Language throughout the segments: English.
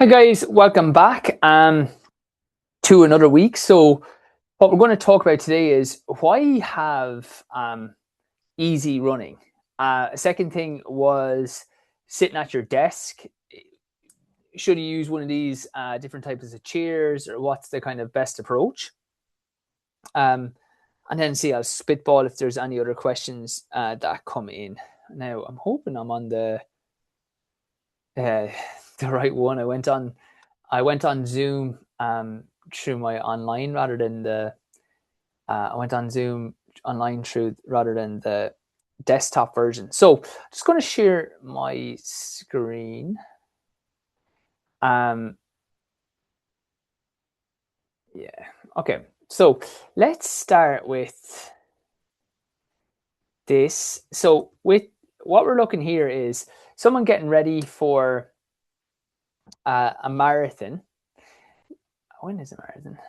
Hi guys, welcome back to another week. So what we're going to talk about today is why have easy running. A second thing was sitting at your desk. Should you use one of these different types of chairs, or what's the kind of best approach? And then see, I'll spitball if there's any other questions that come in. Now I'm hoping I'm on the right one. I went on Zoom through my online rather than the. I went on Zoom online through rather than the desktop version. So I'm just going to share my screen. Yeah. Okay. So let's start with this. So with what we're looking here is someone getting ready for a marathon. When is a marathon?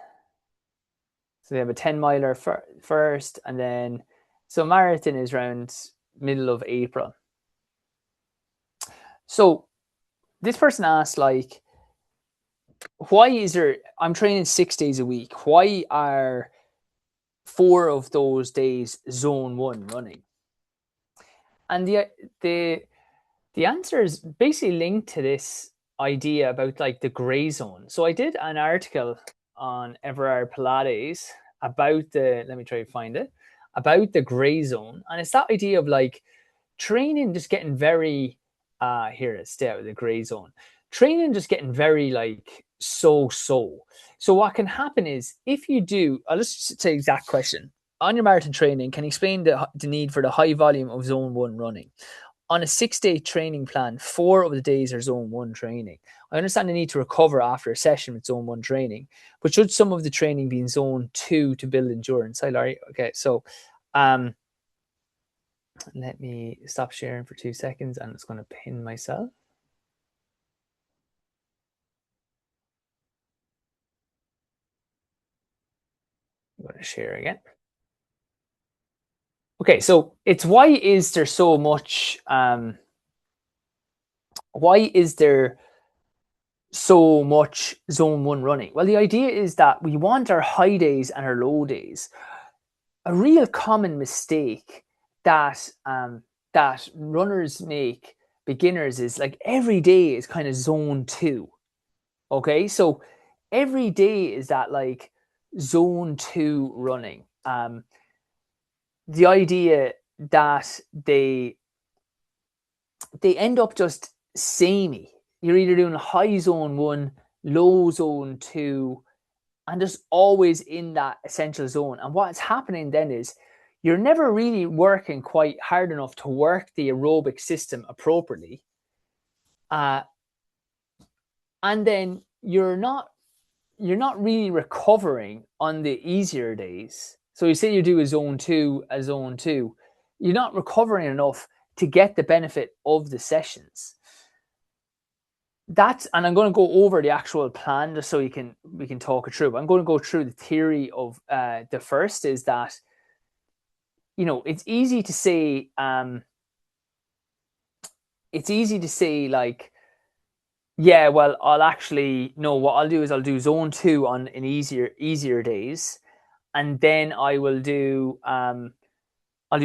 So they have a 10 miler first, and then so marathon is around middle of April. So this person asked, like, why is there? I'm training 6 days a week. Why are 4 of those days zone one running? And the answer is basically linked to this idea about like the gray zone. So I did an article on Everard Pilates about the, let me try to find it, about the gray zone. And it's that idea of like training just getting very, here it is, stay out of the gray zone. Training just getting very like so. So what can happen is if you do, I'll just say exact question. On your marathon training, can you explain the need for the high volume of zone one running? On a 6-day training plan, 4 of the days are zone one training. I understand the need to recover after a session with zone one training, but should some of the training be in zone two to build endurance? Hi, Larry. Okay, so let me stop sharing for 2 seconds and it's going to pin myself. I'm going to share again. Okay, so it's why is there so much why is there so much zone one running? Well, the idea is that we want our high days and our low days. A real common mistake that that runners make, beginners, is like every day is kind of zone two. Okay, so every day is that like zone two running. The idea that they end up just samey. You're either doing high zone one, low zone two, and just always in that essential zone. And what's happening then is you're never really working quite hard enough to work the aerobic system appropriately. And then you're not really recovering on the easier days. So you say you do a zone two, you're not recovering enough to get the benefit of the sessions. That's, and I'm going to go over the actual plan just so we can talk it through. I'm going to go through the theory of the first is that, you know, it's easy to say like, yeah, well, I'll actually no, what I'll do is I'll do zone two on an easier days, and then I'll do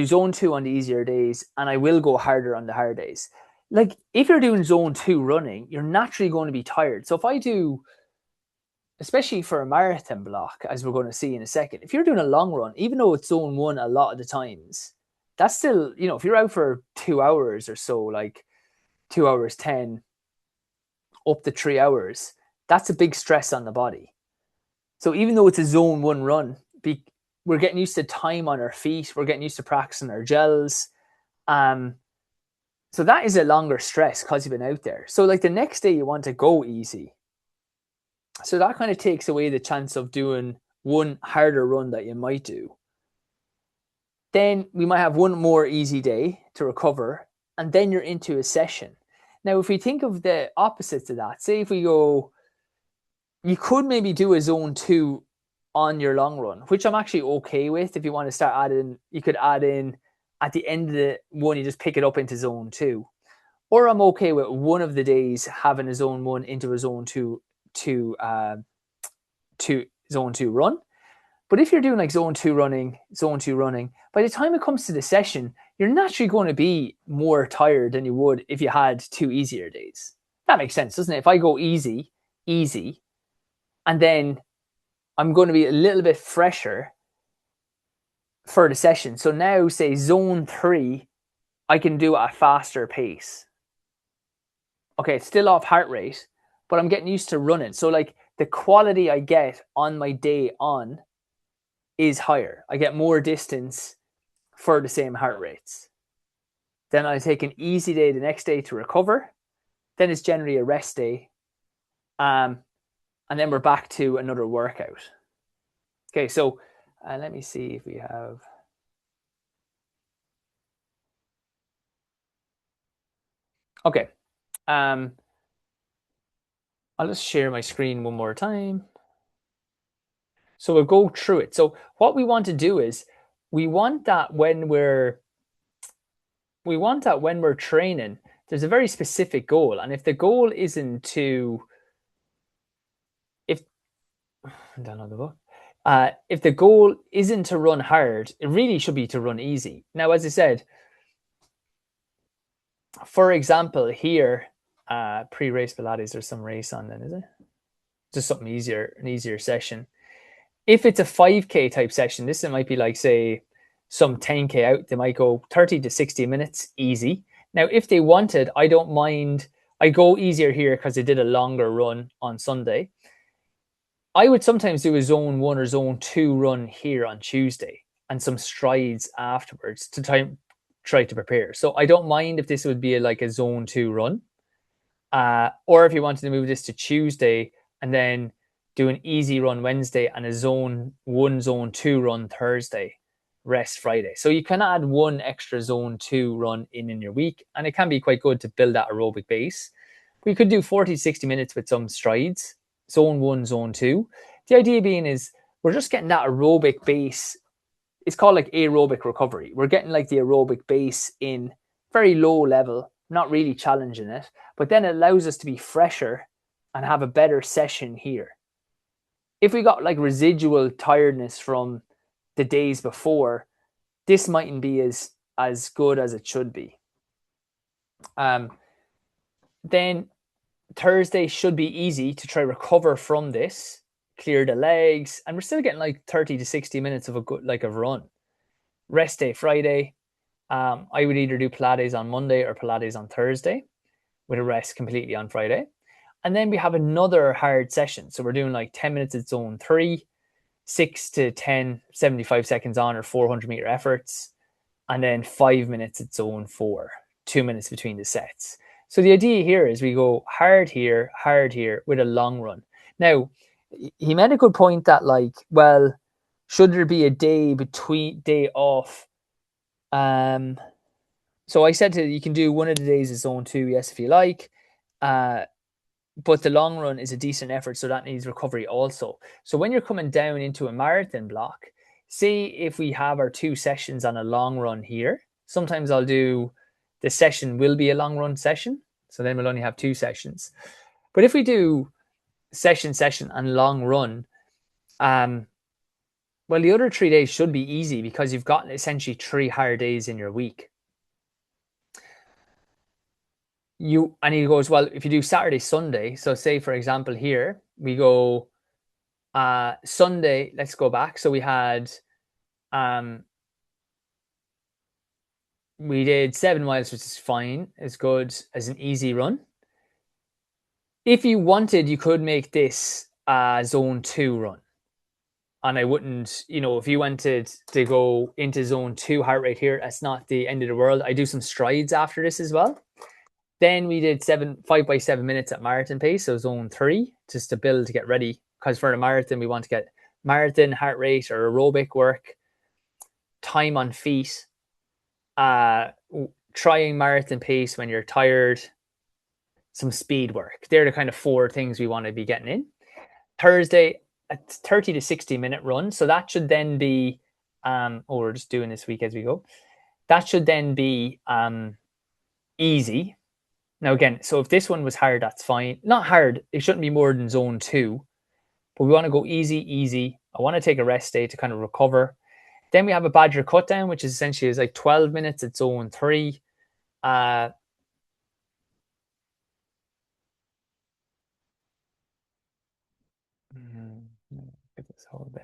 zone two on the easier days, and I will go harder on the hard days. Like if you're doing zone two running, you're naturally going to be tired. So if I do, especially for a marathon block, as we're going to see in a second, if you're doing a long run, even though it's zone one a lot of the times, that's still, you know, if you're out for 2 hours or so, like 2 hours 10, up to 3 hours, that's a big stress on the body. So even though it's a zone one run, we're getting used to time on our feet, we're getting used to practicing our gels. So that is a longer stress because you've been out there. So like the next day you want to go easy. So that kind of takes away the chance of doing one harder run that you might do. Then we might have one more easy day to recover, and then you're into a session. Now, if we think of the opposite to that, say if we go, you could maybe do a zone two on your long run, which I'm actually okay with. If you want to start adding, you could add in at the end of the one, you just pick it up into zone two. or I'm okay with one of the days having a zone 1 into a zone 2 to zone 2 run. But if you're doing like zone 2 running, by the time it comes to the session, you're naturally going to be more tired than you would if you had 2 easier days. That makes sense, doesn't it? If I go easy, and then I'm going to be a little bit fresher for the session. So now, say zone 3, I can do at a faster pace. Okay, it's still off heart rate, but I'm getting used to running. So like the quality I get on my day on is higher. I get more distance for the same heart rates. Then I take an easy day the next day to recover. Then it's generally a rest day. And then we're back to another workout. Okay, so let me see if we have. Okay. I'll just share my screen one more time. So we'll go through it. So what we want to do is we want that when we're training, there's a very specific goal. And if the goal isn't to if the goal isn't to run hard, it really should be to run easy. Now, as I said, for example, here, pre-race Pilates, there's some race on then, is it? Just something easier, an easier session. If it's a 5K type session, it might be like, say, some 10K out. They might go 30 to 60 minutes easy. Now, if they wanted, I don't mind. I go easier here because they did a longer run on Sunday. I would sometimes do a zone 1 or zone 2 run here on Tuesday and some strides afterwards to try to prepare. So I don't mind if this would be like a zone 2 run. Or if you wanted to move this to Tuesday and then do an easy run Wednesday and a zone 1, zone 2 run Thursday, rest Friday. So you can add one extra zone 2 run in your week, and it can be quite good to build that aerobic base. We could do 40 to 60 minutes with some strides, zone 1, zone 2. The idea being is we're just getting that aerobic base. It's called like aerobic recovery. We're getting like the aerobic base in very low level, not really challenging it, but then it allows us to be fresher and have a better session here. If we got like residual tiredness from the days before, this mightn't be as good as it should be. Then Thursday should be easy to try recover from this, clear the legs, and we're still getting like 30 to 60 minutes of a good like a run. Rest day Friday. I would either do Pilates on Monday or Pilates on Thursday with a rest completely on Friday. And then we have another hard session. So we're doing like 10 minutes at zone 3, 6 to 10, 75 seconds on or 400-meter efforts. And then 5 minutes at zone 4, 2 minutes between the sets. So the idea here is we go hard here with a long run. Now, he made a good point that like, well, should there be a day off? So I said you can do one of the days as zone 2, yes, if you like. But the long run is a decent effort, so that needs recovery also. So when you're coming down into a marathon block, say if we have our 2 sessions on a long run here, sometimes I'll do the session will be a long run session. So then we'll only have 2 sessions. But if we do session and long run, well, the other 3 days should be easy because you've got essentially 3 hard days in your week. And he goes, well, if you do Saturday, Sunday, so say for example here we go Sunday, let's go back. So we had we did 7 miles, which is fine, as good as an easy run. If you wanted, you could make this a zone 2 run. And I wouldn't, if you wanted to go into zone 2 heart rate here, that's not the end of the world. I do some strides after this as well. Then we did 5 by 7 minutes at marathon pace, so zone 3, just to build to get ready. Because for the marathon, we want to get marathon heart rate or aerobic work, time on feet, trying marathon pace when you're tired, some speed work. They're the kind of 4 things we want to be getting in. Thursday, a 30 to 60 minute run. So that should then be, we're just doing this week as we go. That should then be easy. Now again, so if this one was hard, that's fine. Not hard, it shouldn't be more than zone 2, but we want to go easy, easy. I want to take a rest day to kind of recover. Then we have a Badger cut down, which is essentially is like 12 minutes at zone 3. Uh, get this whole bit.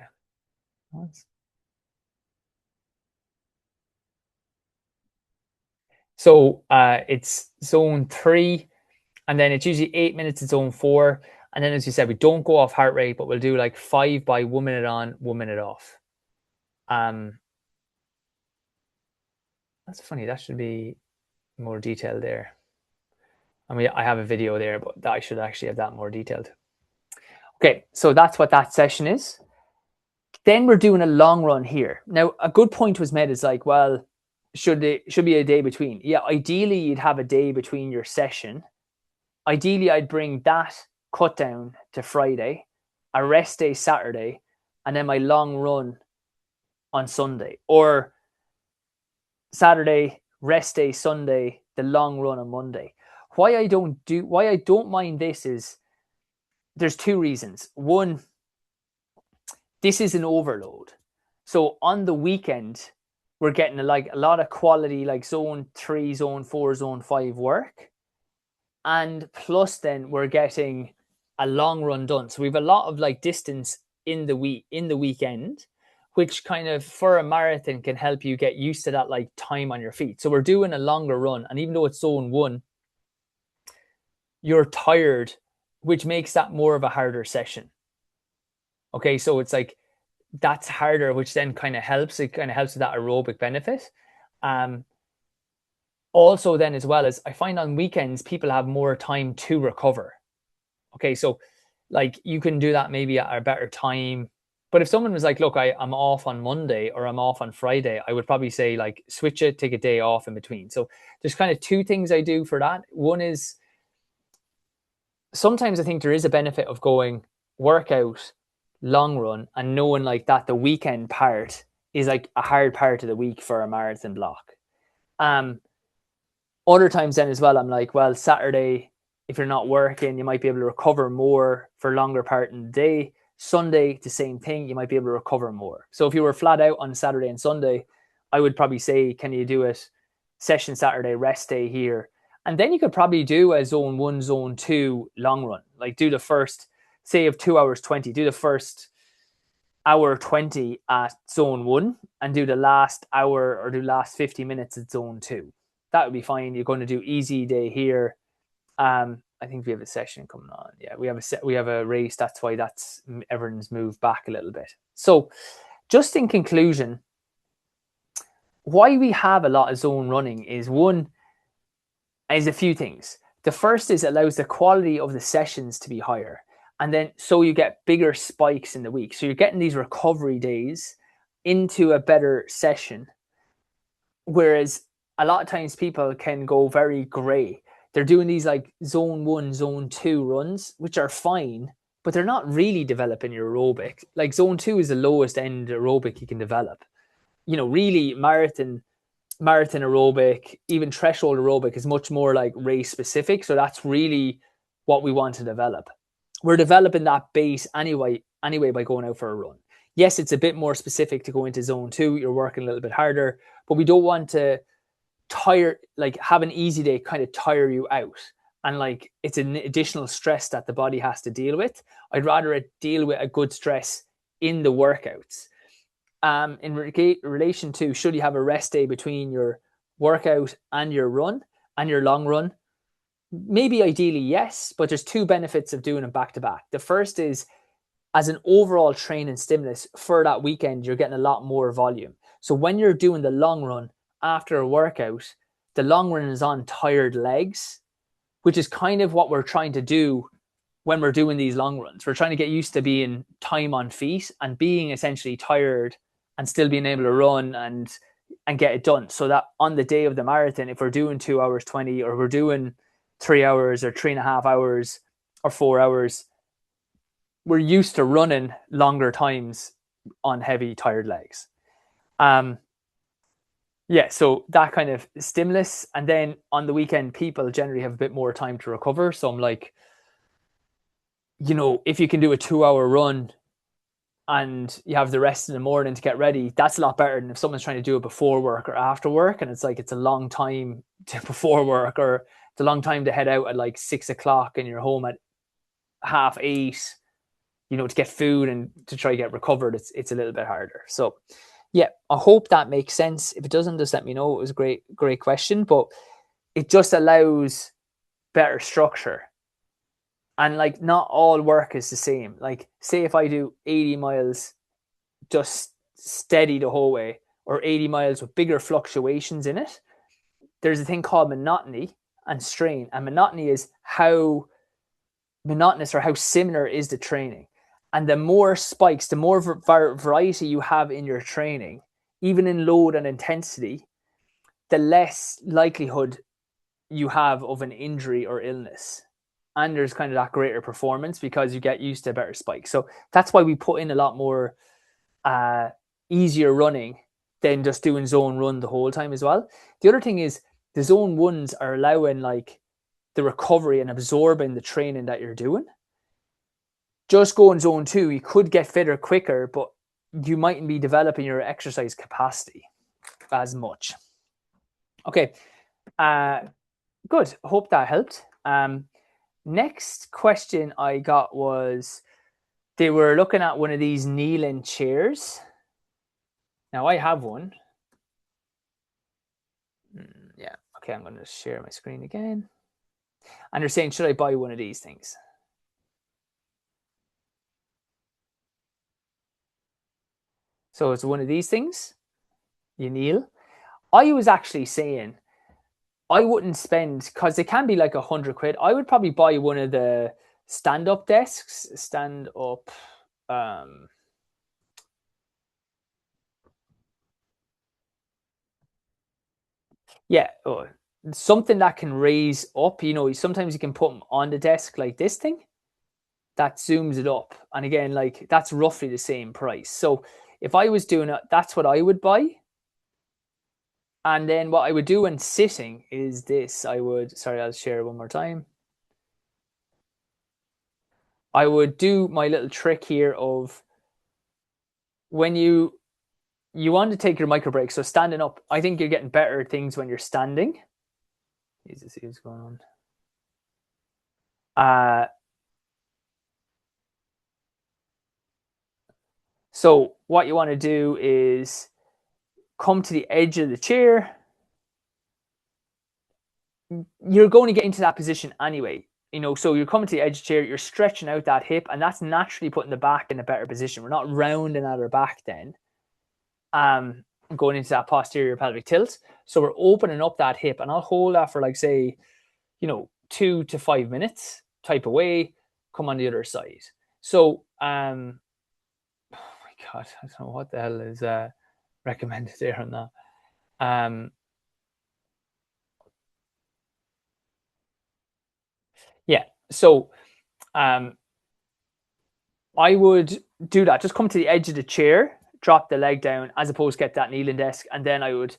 So it's zone 3, and then it's usually 8 minutes at zone 4. And then, as you said, we don't go off heart rate, but we'll do like 5 by 1 minute on, 1 minute off. That's funny. That should be more detailed there. I mean, I have a video there, but I should actually have that more detailed. Okay, so that's what that session is. Then we're doing a long run here. Now, a good point was made is like, well, should be a day between? Yeah, ideally you'd have a day between your session. Ideally, I'd bring that cut down to Friday, a rest day Saturday, and then my long run on Sunday, or Saturday, rest day Sunday, the long run on Monday. Why I don't mind this is there's two reasons. One, this is an overload. So on the weekend, we're getting a lot of quality like zone 3, zone 4, zone 5 work. And plus then we're getting a long run done. So we have a lot of like distance in the weekend, which kind of for a marathon can help you get used to that like time on your feet. So we're doing a longer run, and even though it's zone 1, you're tired, which makes that more of a harder session. Okay, so it's like that's harder, which then kind of helps. It kind of helps with that aerobic benefit. Also, then as well as I find on weekends, people have more time to recover. Okay, so like you can do that maybe at a better time. But if someone was like, look, I'm off on Monday or I'm off on Friday, I would probably say like switch it, take a day off in between. So there's kind of two things I do for that. One is sometimes I think there is a benefit of going workout, long run, and knowing like that the weekend part is like a hard part of the week for a marathon block. Other times then as well, I'm like, well, Saturday, if you're not working, you might be able to recover more for longer part in the day. Sunday, the same thing, you might be able to recover more. So if you were flat out on Saturday and Sunday, I would probably say, can you do it session Saturday, rest day here? And then you could probably do a zone 1, zone 2 long run. Like do the first, say of 2 hours 20, do the first hour 20 at zone 1 and do the last hour or do last 50 minutes at zone 2. That would be fine. You're going to do easy day here. I think we have a session coming on. Yeah, we have a race. That's why everyone's moved back a little bit. So just in conclusion, why we have a lot of zone running is a few things. The first is it allows the quality of the sessions to be higher. And then so you get bigger spikes in the week. So you're getting these recovery days into a better session. Whereas a lot of times people can go very gray. They're doing these like zone 1, zone 2 runs, which are fine, but they're not really developing your aerobic. Like zone 2 is the lowest end aerobic you can develop. You know, really marathon aerobic, even threshold aerobic is much more like race specific. So that's really what we want to develop. We're developing that base anyway by going out for a run. Yes, it's a bit more specific to go into zone 2. You're working a little bit harder, but we don't want to have an easy day kind of tire you out. And like it's an additional stress that the body has to deal with. I'd rather it deal with a good stress in the workouts. In relation to should you have a rest day between your workout and your run and your long run, maybe ideally yes, but there's two benefits of doing them back to back. The first is as an overall training stimulus for that weekend, you're getting a lot more volume. So when you're doing the long run after a workout, the long run is on tired legs, which is kind of what we're trying to do when we're doing these long runs. We're trying to get used to being time on feet and being essentially tired and still being able to run and get it done. So that on the day of the marathon, if we're doing 2 hours 20 or we're doing 3 hours or 3.5 hours or 4 hours, we're used to running longer times on heavy tired legs. Yeah, so that kind of stimulus, and then on the weekend, people generally have a bit more time to recover. So I'm like, if you can do a 2 hour run and you have the rest in the morning to get ready, that's a lot better than if someone's trying to do it before work or after work, and it's like it's a long time to before work, or it's a long time to head out at like 6 o'clock and you're home at 8:30, to get food and to try to get recovered. It's a little bit harder. So yeah, I hope that makes sense. If it doesn't, just let me know. It was a great question, but it just allows better structure. And like, not all work is the same. Like, say if I do 80 miles just steady the whole way, or 80 miles with bigger fluctuations in it, there's a thing called monotony and strain. And monotony is how monotonous or how similar is the training. And the more spikes, the more variety you have in your training, even in load and intensity, the less likelihood you have of an injury or illness. And there's kind of that greater performance because you get used to better spikes. So that's why we put in a lot more easier running than just doing zone run the whole time as well. The other thing is the zone ones are allowing like the recovery and absorbing the training that you're doing. Just going zone 2, you could get fitter quicker, but you mightn't be developing your exercise capacity as much. Okay, good. Hope that helped. Next question I got was, they were looking at one of these kneeling chairs. Now I have one. Yeah. Okay, I'm going to share my screen again. And they're saying, should I buy one of these things? So it's one of these things. You kneel. I was actually saying I wouldn't spend, because they can be like £100. I would probably buy one of the stand-up desks. Stand up. Yeah, something that can raise up. Sometimes you can put them on the desk like this thing that zooms it up. And again, like, that's roughly the same price. So if I was doing it, that's what I would buy. And then what I would do when sitting is this. I'll share one more time. I would do my little trick here of, when you want to take your micro break. So standing up, I think you're getting better things when you're standing. Easy to see what's going on. So what you want to do is come to the edge of the chair. You're going to get into that position anyway. So you're coming to the edge of the chair, you're stretching out that hip, and that's naturally putting the back in a better position. We're not rounding at our back then. Going into that posterior pelvic tilt. So we're opening up that hip, and I'll hold that for like, say, 2 to 5 minutes type of way, come on the other side. So, oh my God, I don't know what the hell is recommended there on that. Yeah, so I would do that. Just come to the edge of the chair, drop the leg down, as opposed to get that kneeling desk, and then I would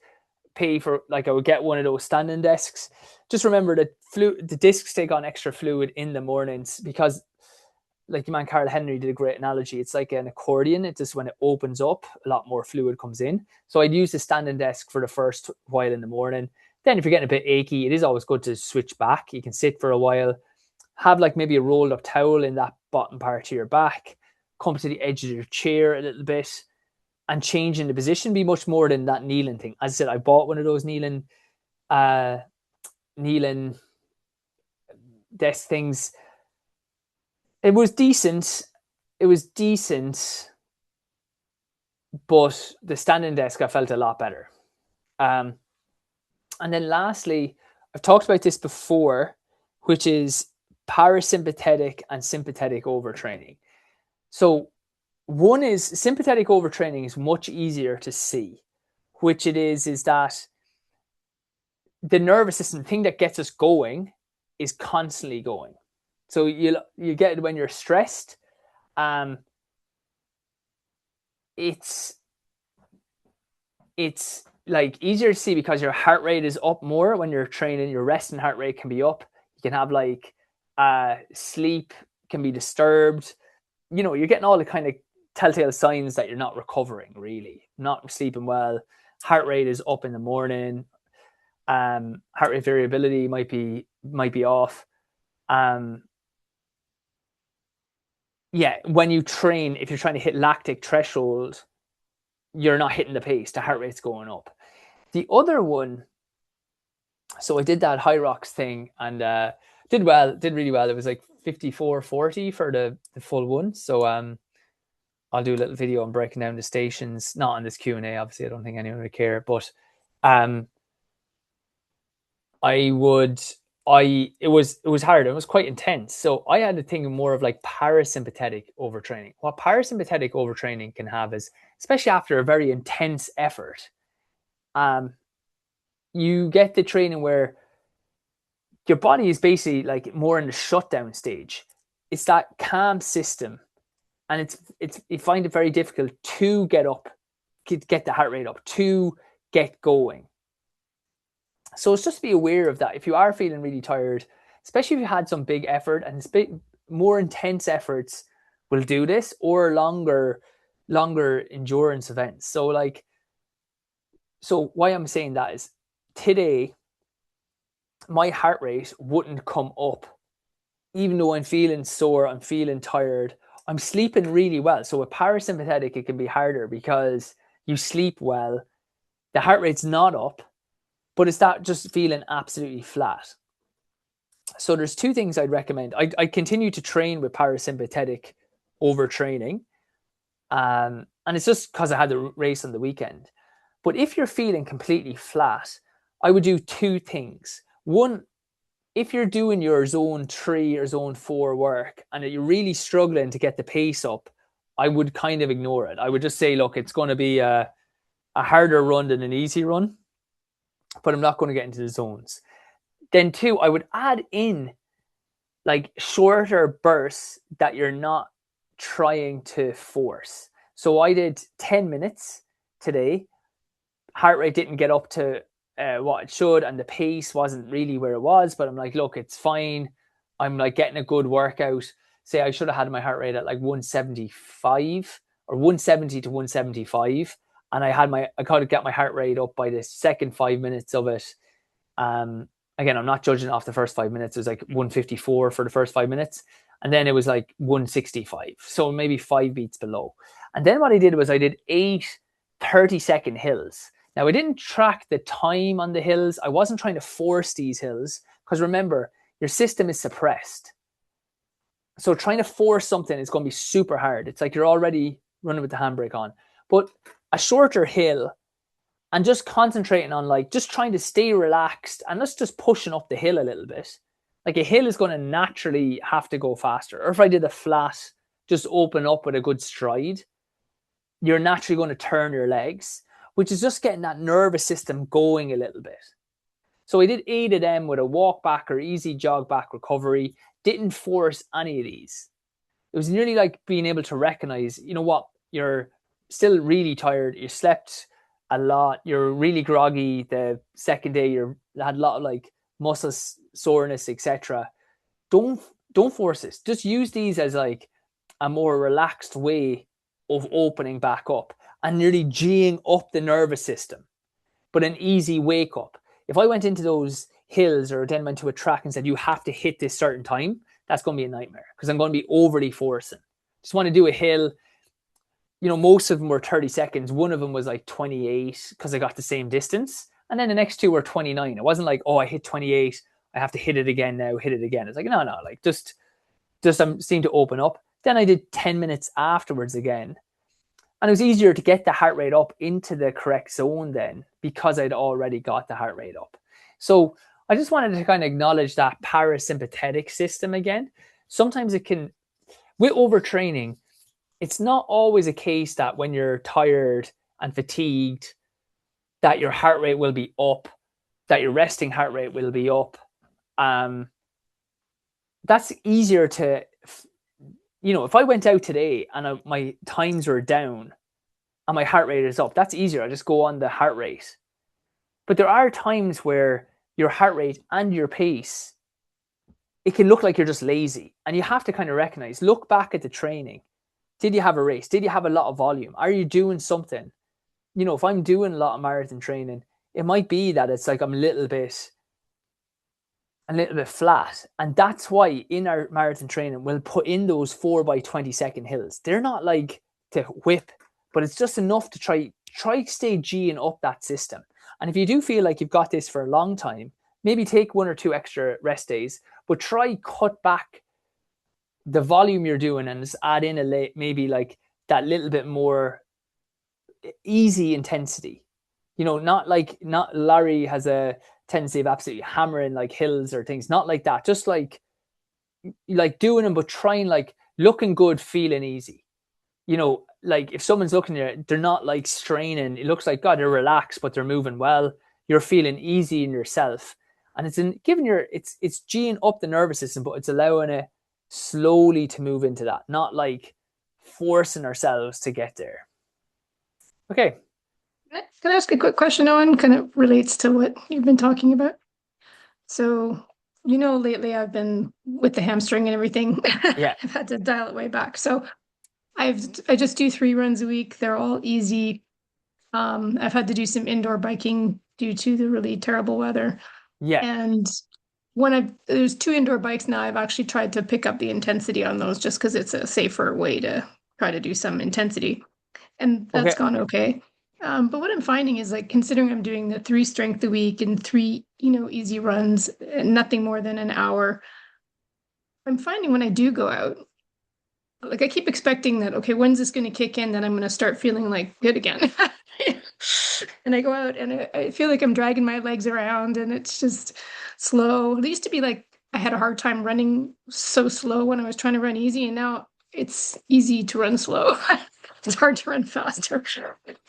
pay for, like, I would get one of those standing desks. Just remember that the discs take on extra fluid in the mornings, because, like, your man Carl Henry did a great analogy. It's like an accordion. It just, when it opens up, a lot more fluid comes in. So I'd use the standing desk for the first while in the morning. Then if you're getting a bit achy, it is always good to switch back. You can sit for a while, have like maybe a rolled up towel in that bottom part of your back, come to the edge of your chair a little bit, and changing the position be much more than that kneeling thing. As I said, I bought one of those kneeling desk things. It was decent. But the standing desk, I felt a lot better. And then lastly, I've talked about this before, which is parasympathetic and sympathetic overtraining. So one is, sympathetic overtraining is much easier to see, which it is that the nervous system, the thing that gets us going, is constantly going. So you get it when you're stressed. It's like easier to see because your heart rate is up more when you're training. Your resting heart rate can be up. You can have like sleep can be disturbed. You're getting all the kind of telltale signs that you're not recovering, really, not sleeping well. Heart rate is up in the morning. Heart rate variability might be off. Yeah, when you train, if you're trying to hit lactic threshold, you're not hitting the pace. The heart rate's going up. The other one, so I did that Hyrox thing and did really well. It was like 54:40 for the full one. So I'll do a little video on breaking down the stations, not on this Q&A. Obviously, I don't think anyone would care, but it was hard. It was quite intense. So I had to think more of like parasympathetic overtraining. What parasympathetic overtraining can have is, especially after a very intense effort, you get the training where your body is basically like more in the shutdown stage. It's that calm system, and you find it very difficult to get up, get the heart rate up, to get going. So it's just to be aware of that. If you are feeling really tired, especially if you had some big effort, and more intense efforts will do this, or longer endurance events. So why I'm saying that is today, my heart rate wouldn't come up, even though I'm feeling sore, I'm feeling tired, I'm sleeping really well. So with parasympathetic, it can be harder because you sleep well, the heart rate's not up, but it's that just feeling absolutely flat. So there's two things I'd recommend. I continue to train with parasympathetic overtraining, and it's just because I had the race on the weekend. But if you're feeling completely flat, I would do two things. One, if you're doing your zone 3 or zone 4 work and you're really struggling to get the pace up, I would kind of ignore it. I would just say, look, it's going to be a harder run than an easy run, but I'm not going to get into the zones. Then two, I would add in like shorter bursts that you're not trying to force. So I did 10 minutes today. Heart rate didn't get up to what it should, and the pace wasn't really where it was, but I'm like, look, it's fine. I'm like getting a good workout. Say I should have had my heart rate at like 175 or 170 to 175. And I kind of get my heart rate up by the second 5 minutes of it. Again, I'm not judging off the first 5 minutes. It was like 154 for the first 5 minutes. And then it was like 165. So maybe 5 beats below. And then what I did was I did 8 30-second hills. Now, I didn't track the time on the hills. I wasn't trying to force these hills because remember, your system is suppressed. So trying to force something is going to be super hard. It's like you're already running with the handbrake on. But a shorter hill and just concentrating on like just trying to stay relaxed and let's just pushing up the hill a little bit. Like a hill is going to naturally have to go faster. Or if I did a flat, just open up with a good stride, you're naturally going to turn your legs, which is just getting that nervous system going a little bit. So I did 8 of them with a walk back or easy jog back recovery. Didn't force any of these. It was nearly like being able to recognize, you know what, you're still really tired. You slept a lot. You're really groggy. The second day you had a lot of like muscle soreness, etc. Don't force this. Just use these as like a more relaxed way of opening back up and nearly G'ing up the nervous system, but an easy wake up. If I went into those hills or then went to a track and said, you have to hit this certain time, that's going to be a nightmare because I'm going to be overly forcing. Just want to do a hill. You know, most of them were 30 seconds. One of them was like 28 because I got the same distance. And then the next two were 29. It wasn't like, oh, I hit 28. I have to hit it again now, hit it again. It's like, no, like just seem to open up. Then I did 10 minutes afterwards again. And it was easier to get the heart rate up into the correct zone then because I'd already got the heart rate up. So I just wanted to kind of acknowledge that parasympathetic system again. Sometimes it can, with overtraining, it's not always a case that when you're tired and fatigued, that your heart rate will be up, that your resting heart rate will be up. That's easier to, you know, if I went out today and my times were down and my heart rate is up, that's easier. I just go on the heart rate. But there are times where your heart rate and your pace, it can look like you're just lazy. And you have to kind of recognize, look back at the training. Did you have a race? Did you have a lot of volume? Are you doing something? You know, if I'm doing a lot of marathon training, it might be that it's like I'm a little bit flat. And that's why in our marathon training, we'll put in those 4 by 20 second hills. They're not like to whip, but it's just enough to try stay G'ing up that system. And if you do feel like you've got this for a long time, maybe take 1 or 2 extra rest days, but try cut back the volume you're doing and just add in maybe like that little bit more easy intensity. You know, not Larry has a tendency of absolutely hammering like hills or things, not like that. Just like doing them, but trying like looking good, feeling easy. You know, like if someone's looking at you, they're not like straining. It looks like God, they're relaxed, but they're moving well. You're feeling easy in yourself, and it's in giving it's G'ing up the nervous system, but it's allowing it slowly to move into that, not like forcing ourselves to get there. Okay. Can I ask a quick question, Owen? Kind of relates to what you've been talking about. So, lately I've been with the hamstring and everything. Yeah. I've had to dial it way back. So I just do 3 runs a week. They're all easy. I've had to do some indoor biking due to the really terrible weather. Yeah. And there's 2 indoor bikes now, I've actually tried to pick up the intensity on those just because it's a safer way to try to do some intensity. And that's Okay. gone okay. But what I'm finding is like considering I'm doing the 3 strength a week and 3, easy runs, and nothing more than an hour. I'm finding when I do go out, like I keep expecting that, okay, when's this going to kick in? Then I'm going to start feeling like good again. And I go out and I feel like I'm dragging my legs around and it's just slow. It used to be like I had a hard time running so slow when I was trying to run easy, and now it's easy to run slow. It's hard to run faster.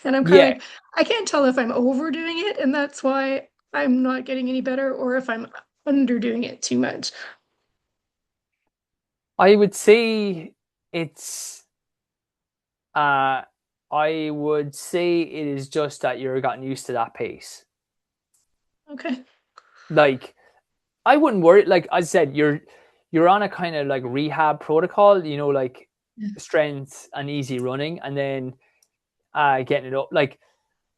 And I'm kind of Yeah. like, I can't tell if I'm overdoing it and that's why I'm not getting any better, or if I'm underdoing it too much. I would say it's uh I would say it is just that you're gotten used to that pace. Okay. Like I wouldn't worry. Like I said, you're on a kind of like rehab protocol, you know, like Yeah. strength and easy running, and then getting it up. Like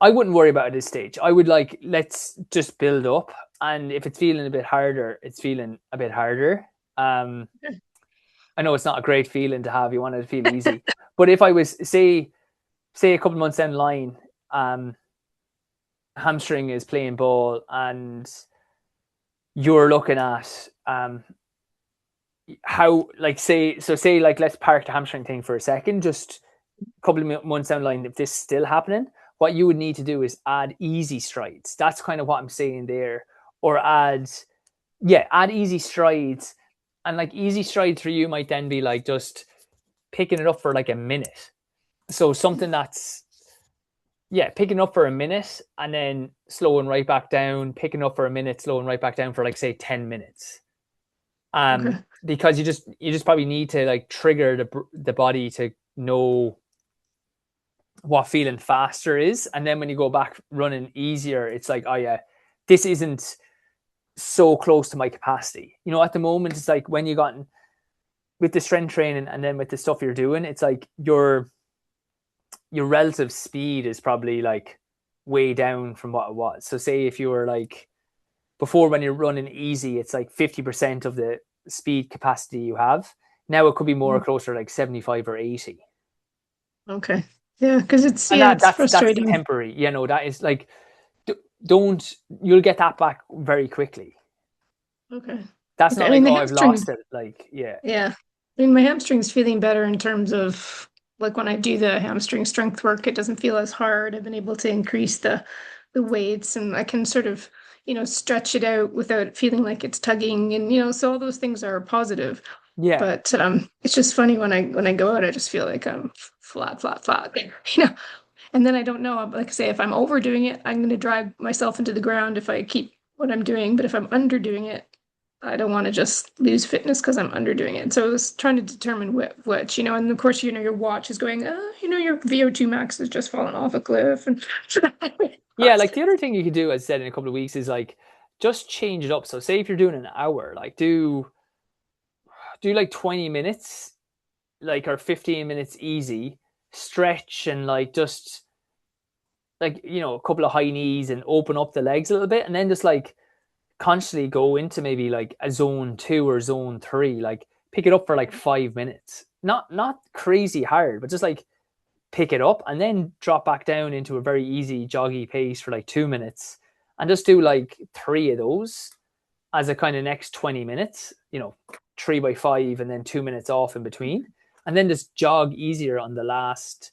I wouldn't worry about it at this stage. I would like let's just build up, and if it's feeling a bit harder, it's feeling a bit harder. Um, I know it's not a great feeling to have. You want it to feel easy, but if I was say a couple months down the line, um, hamstring is playing ball, and you're looking at how like say like let's park the hamstring thing for a second, just a couple of months down the line, if this is still happening, what you would need to do is add easy strides. That's kind of what I'm saying there. Or add easy strides. And like easy strides for you might then be like just picking it up for like a minute. So something that's picking up for a minute and then slowing right back down, picking up for a minute, slowing right back down for like say 10 minutes. Okay. Because you just probably need to like trigger the body to know what feeling faster is, and then when you go back running easier, it's like, oh yeah, this isn't so close to my capacity. You know, at the moment it's like when you got with the strength training and then with the stuff you're doing, it's like your relative speed is probably like way down from what it was. So say if you were like before, when you're running easy, it's like 50% of the speed capacity you have. Now it could be more closer like 75 or 80. Okay. Yeah, because it's And yeah, it's that's frustrating. temporary. You know, that is like don't you'll get that back very quickly. Okay. That's Okay. not I mean, like, the oh, I've hamstring, lost it. Like, yeah. yeah. I mean, my hamstring's feeling better in terms of like when I do the hamstring strength work, it doesn't feel as hard. I've been able to increase the weights and I can sort of, stretch it out without feeling like it's tugging, and so all those things are positive. Yeah. But it's just funny when I go out, I just feel like I'm flat, flat, flat. You know, And then I don't know, like I say, if I'm overdoing it, I'm going to drag myself into the ground if I keep what I'm doing. But if I'm underdoing it, I don't want to just lose fitness because I'm underdoing it. So I was trying to determine which, and of course, your watch is going, your VO2 max has just fallen off a cliff. And Yeah, like the other thing you could do, as I said, in a couple of weeks is like just change it up. So say if you're doing an hour, like do like 20 minutes, like or 15 minutes easy, stretch and like just like a couple of high knees and open up the legs a little bit, and then just like constantly go into maybe like a zone 2 or zone 3, like pick it up for like 5 minutes. Not crazy hard, but just like pick it up and then drop back down into a very easy joggy pace for like 2 minutes and just do like three of those as a kind of next 20 minutes, 3 by 5 and then 2 minutes off in between. And then just jog easier on the last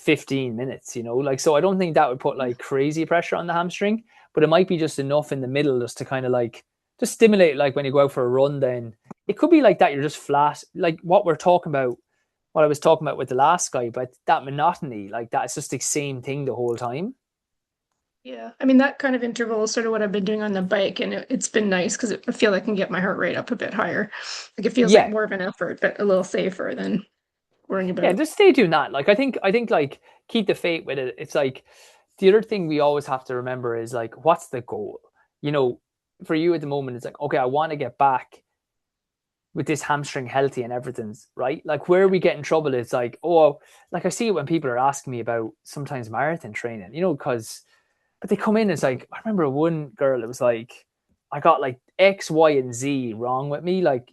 15 minutes, like, so I don't think that would put like crazy pressure on the hamstring, but it might be just enough in the middle just to kind of like just stimulate, like when you go out for a run, then it could be like that. You're just flat, like what I was talking about with the last guy, but that monotony, like that's just the same thing the whole time. Yeah, I mean that kind of interval is sort of what I've been doing on the bike, and it's been nice because I feel I can get my heart rate up a bit higher. Like it feels like Yeah. more of an effort, but a little safer than worrying Yeah, about. just stay doing that. Like I think like keep the faith with it. It's like the other thing we always have to remember is like what's the goal? You know, for you at the moment, it's like, okay, I want to get back with this hamstring healthy and everything's right. Like where we get in trouble is like, oh, like I see it when people are asking me about sometimes marathon training, because but they come in, it's like, I remember one girl, it was like, I got like X, Y, and Z wrong with me. Like,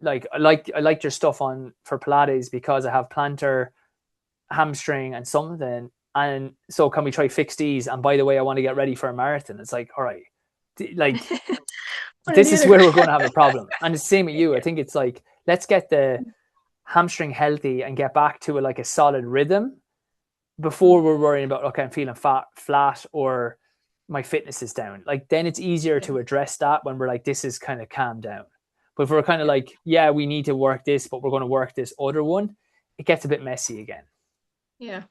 like I liked your stuff on for Pilates because I have plantar hamstring and something. And so can we try fix these? And by the way, I want to get ready for a marathon. It's like, all right, like One or this the is other. where we're going to have a problem. And it's the same with you. I think it's like, let's get the hamstring healthy and get back to like a solid rhythm before we're worrying about, okay, I'm feeling flat or my fitness is down. Like then it's easier Yeah, to address that when we're like, this is kind of calmed down. But if we're kind of yeah, like, yeah, we need to work this, but we're going to work this other one, it gets a bit messy again. yeah.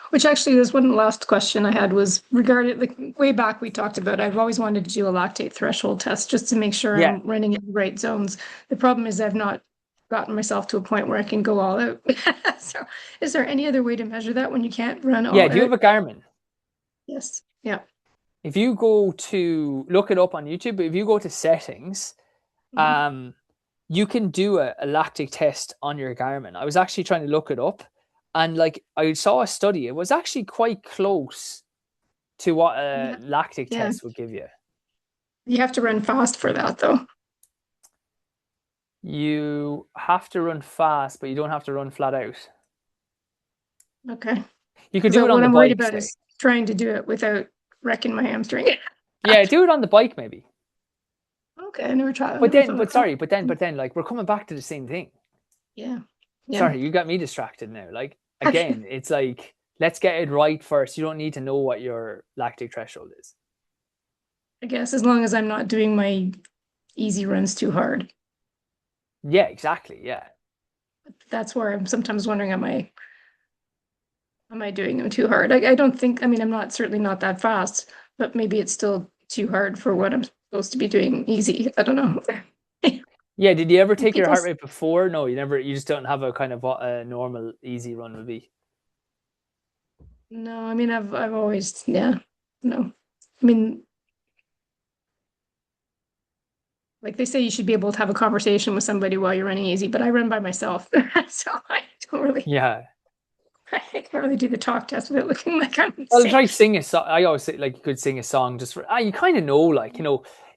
Which actually, there's one last question I had was regarding like way back we talked about. I've always wanted to do a lactate threshold test just to make sure Yeah. I'm running in the right zones. The problem is I've not gotten myself to a point where I can go all out. So, is there any other way to measure that when you can't run Yeah. all Do you out? have a Garmin? Yes. Yeah. If you go to look it up on YouTube, but if you go to settings, Mhm. um, you can do a lactic test on your Garmin. I was actually trying to look it up, and like I saw a study, it was actually quite close to what a Yeah. lactic Yeah. test would give you. You have to run fast for that though. You have to run fast, but you don't have to run flat out. Okay. You could Because do it on what the I'm worried bike, about say. is trying to do it without wrecking my hamstring. Yeah, do it on the bike maybe. Okay, I never tried. I But never then, thought. but sorry, but then, like we're coming back to the same thing. Yeah. Yeah. Sorry, you got me distracted now. Like again, it's like let's get it right first. You don't need to know what your lactic threshold is. I guess as long as I'm not doing my easy runs too hard. Yeah, exactly. Yeah. That's where I'm sometimes wondering, am I doing them too hard? I don't think, I mean, I'm not certainly not that fast, but maybe it's still too hard for what I'm supposed to be doing easy. I don't know. Yeah. Did you ever take your People, heart rate before? No, you never. You just don't have a kind of what a normal easy run would be. no, I mean, I've always, yeah, no. I mean, like they say you should be able to have a conversation with somebody while you're running easy, but I run by myself. So I don't really, Yeah. I can't really do the talk test without looking like I'm Well, insane. try sing a song. I always say like you could sing a song just for you kind of know, like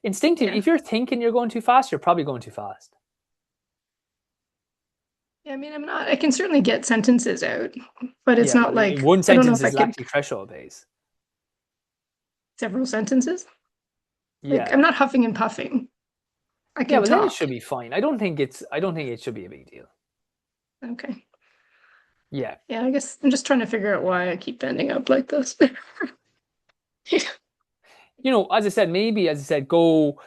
instinctive. Yeah. If you're thinking you're going too fast, you're probably going too fast. Yeah, I mean, I can certainly get sentences out, but it's Yeah, not well, in like, one I don't know sentence if I is could lactic threshold base. several sentences. Like, I'm Yeah. not huffing and puffing. I Yeah, can well then it talk. should be fine. I don't think it should be a big deal. Okay. Yeah. Yeah, I guess I'm just trying to figure out why I keep ending up like this. As I said, maybe as I said, go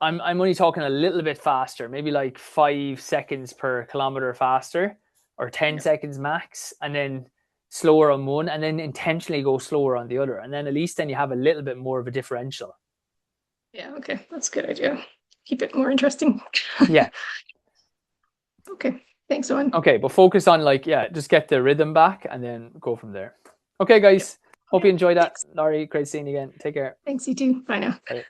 I'm only talking a little bit faster, maybe like 5 seconds per kilometer faster or 10 Yeah. seconds max, and then slower on one and then intentionally go slower on the other. And then at least then you have a little bit more of a differential. Yeah, okay. That's a good idea. Keep it more interesting. Yeah. Okay. Thanks, Owen. Okay, but focus on like, yeah, just get the rhythm back and then go from there. Okay, Yep. guys. Hope you enjoy that, Laurie. Great seeing you again. Take care. Thanks, you too. Bye now. Bye.